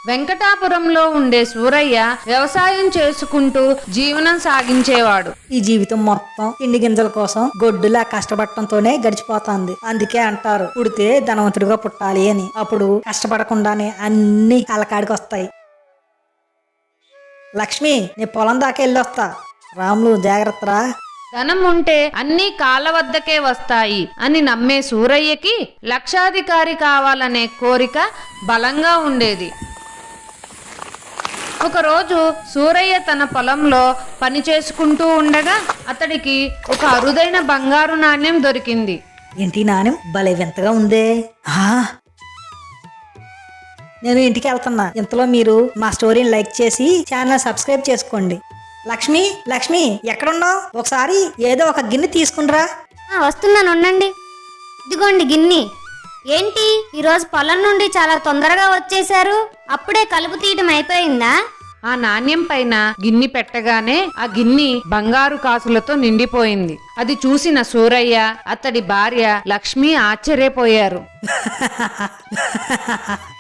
వెంకటాపురంలో ఉండే సూరయ్య వ్యవసాయం చేసుకుంటూ జీవనం సాగించేవాడు. ఈ జీవితం మొత్తం తిండి గింజల కోసం గొడ్డులా కష్టపడటంతోనే గడిచిపోతుంది. అందుకే అంటారు పుడితే ధనవంతుడిగా పుట్టాలి అని. అప్పుడు కష్టపడకుండానే అన్ని కలకాడికి వస్తాయి. లక్ష్మి, నీ పొలం దాకా వెళ్ళొస్తా. రాములు జాగ్రత్తరా. ధనం ఉంటే అన్నీ కాళ్ళ వద్దకే వస్తాయి అని నమ్మే సూరయ్యకి లక్షాధికారి కావాలనే కోరిక బలంగా ఉండేది. ఒకరోజు సూరయ్య తన పొలంలో పని చేసుకుంటూ ఉండగా అతడికి ఒక అరుదైన బంగారు నాణ్యం దొరికింది. ఏంటి నాణ్యం? భలే వింతగా ఉందే. నేను ఇంటికి వెళ్తున్నా. ఇంతలో మీరు మా స్టోరీని లైక్ చేసి ఛానల్ సబ్స్క్రైబ్ చేసుకోండి. లక్ష్మి, లక్ష్మి ఎక్కడున్నావు? ఒకసారి ఏదో ఒక గిన్నె తీసుకునిరా. వస్తున్నాను, ఉండండి. ఇదిగోండి గిన్నె. ఏంటి ఈరోజు పొలం నుండి చాలా తొందరగా వచ్చేశారు? అప్పుడే కలుపు తీయటం అయిపోయిందా? ఆ నాణ్యం పైన గిన్నె పెట్టగానే ఆ గిన్నె బంగారు కాసులతో నిండిపోయింది. అది చూసిన సూరయ్య, అతడి భార్య లక్ష్మి ఆశ్చర్యపోయారు.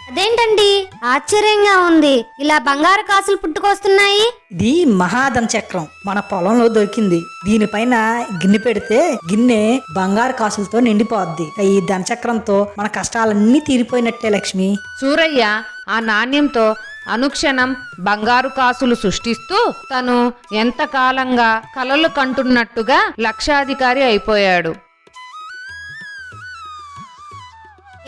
అదేంటండి ఆశ్చర్యంగా ఉంది, ఇలా బంగారు కాసులు పుట్టుకొస్తున్నాయి? ఇది మహాధన చక్రం మన పొలంలో దొరికింది. దీనిపైన గిన్నె పెడితే గిన్నె బంగారు కాసులతో నిండిపోద్ది. ఈ ధనచక్రంతో మన కష్టాలన్నీ తీరిపోయినట్టే లక్ష్మి. సూరయ్య ఆ నాణ్యంతో అనుక్షణం బంగారు కాసులు సృష్టిస్తూ తను ఎంతకాలంగా కలలు కంటున్నట్టుగా లక్షాధికారి అయిపోయాడు.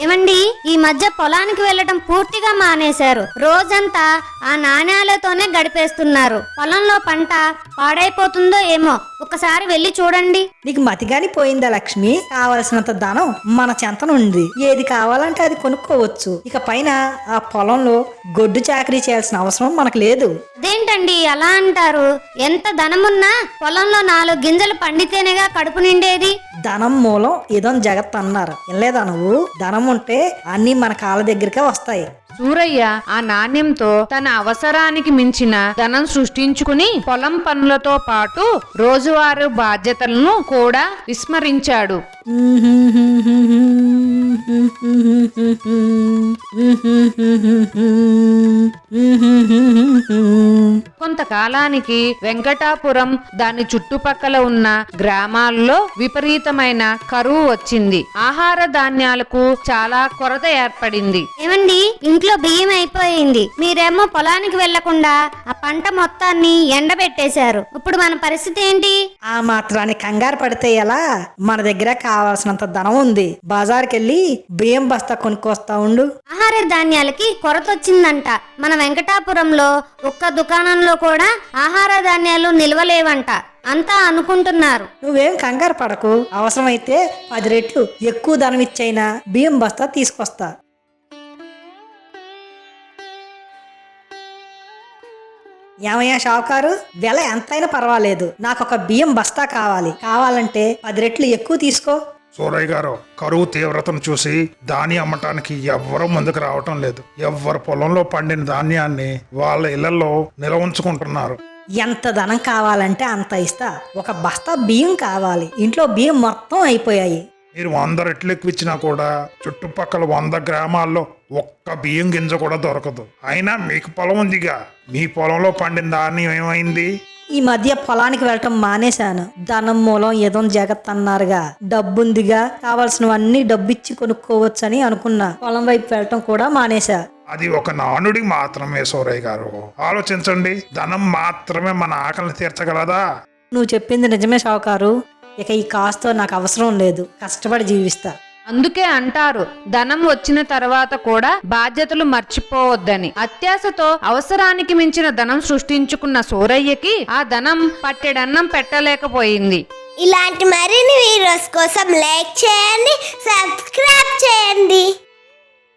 ఏమండి, ఈ మధ్య పొలానికి వెళ్ళటం పూర్తిగా మానేశారు. రోజంతా ఆ నాణ్యాలతోనే గడిపేస్తున్నారు. పొలంలో పంట పాడైపోతుందో ఏమో, ఒకసారి వెళ్ళి చూడండి. నీకు మతిగాని పోయిందా లక్ష్మి? కావలసినంత ధనం మన చెంతనుంది. ఏది కావాలంటే అది కొనుక్కోవచ్చు. ఇక పైన ఆ పొలంలో గొడ్డు చాకరీ చేయాల్సిన అవసరం మనకు లేదు. అదేంటండి అలా అంటారు? ఎంత ధనమున్నా పొలంలో 4 గింజలు పండితేనేగా కడుపు నిండేది. ధనం మూలం ఇదం జగత్ అన్నారు. వినలేదా నువ్వు? ధనం ఉంటే అన్ని మన కాళ్ళ దగ్గరికే వస్తాయి. సూరయ్య ఆ నాణ్యంతో తన అవసరానికి మించిన ధనం సృష్టించుకుని పొలం పనులతో పాటు రోజువారీ బాధ్యతలను కూడా విస్మరించాడు. కొంతకాలానికి వెంకటాపురం దాని చుట్టుపక్కల ఉన్న గ్రామాల్లో విపరీతమైన కరువు వచ్చింది. ఆహార ధాన్యాలకు చాలా కొరత ఏర్పడింది. ఏమండి, ఇంట్లో బియ్యం అయిపోయింది. మీరేమో పొలానికి వెళ్లకుండా ఆ పంట మొత్తాన్ని ఎండబెట్టేశారు. ఇప్పుడు మన పరిస్థితి ఏంటి? ఆ మాత్రాన్ని కంగారు పడితే ఎలా? మన దగ్గర కావాల్సినంత ధనం ఉంది. బజార్కెళ్ళి బియ్యం బస్తా కొనుక్కొస్తా ఉండు. ఆహార ధాన్యాలకి కొరత వచ్చిందంట. మన వెంకటాపురంలో ఒక్క దుకాణంలో కూడా ఆహార ధాన్యాలు నిల్వలేవంట. అంతా అనుకుంటున్నారు. నువ్వేం కంగారు పడకు. అవసరమైతే 10 రెట్లు ఎక్కువ ధనం ఇచ్చైనా బియ్యం బస్తా తీసుకొస్తా. ఏమయ్యా షావుకారు, వెల ఎంతైనా పర్వాలేదు, నాకు ఒక బియ్యం బస్తా కావాలంటే 10 రెట్లు ఎక్కువ తీసుకో. సూరయ్య గారు, కరువు తీవ్రతను చూసి ధాన్యం అమ్మటానికి ఎవ్వరూ ముందుకు రావటం లేదు. ఎవ్వరు పొలంలో పండిన ధాన్యాన్ని వాళ్ళ ఇళ్లలో నిల్వ ఉంచుకుంటున్నారు. ఎంత ధనం కావాలంటే అంత ఇస్తా. ఒక బస్తా బియ్యం కావాలి. ఇంట్లో బియ్యం మొత్తం అయిపోయాయి. మీరు 100 రెట్లు ఎక్కువ ఇచ్చినా కూడా చుట్టుపక్కల 100 గ్రామాల్లో ఒక్క బియ్యం గింజ కూడా దొరకదు. అయినా మీకు పొలం ఉందిగా, మీ పొలంలో పండిన ధాన్యం ఏమైంది? ఈ మధ్య పొలానికి వెళ్ళటం మానేశాను. ధనం మూలం ఏదో జగత్ అన్నారుగా. డబ్బుందిగా, కావాల్సినవన్నీ డబ్బిచ్చి కొనుక్కోవచ్చని అనుకున్నా. పొలం వైపు వెళ్ళటం కూడా మానేశా. అది ఒక నానుడి మాత్రమే సూరయ్య గారు. ఆలోచించండి, ధనం మాత్రమే మన ఆకలిని తీర్చగలదా? నువ్వు చెప్పింది నిజమే షావుకారు. ఇక ఈ కాస్తో నాకు అవసరం లేదు. కష్టపడి జీవిస్తా. అందుకే అంటారు, ధనం వచ్చిన తర్వాత కూడా బాధ్యతలు మర్చిపోవద్దని. అత్యాశతో అవసరానికి మించిన ధనం సృష్టించుకున్న సూరయ్యకి ఆ ధనం పట్టెడన్నం పెట్టలేకపోయింది. ఇలాంటి మరిన్ని వీడియోస్ కోసం లైక్ చేయండి, సబ్స్క్రైబ్ చేయండి.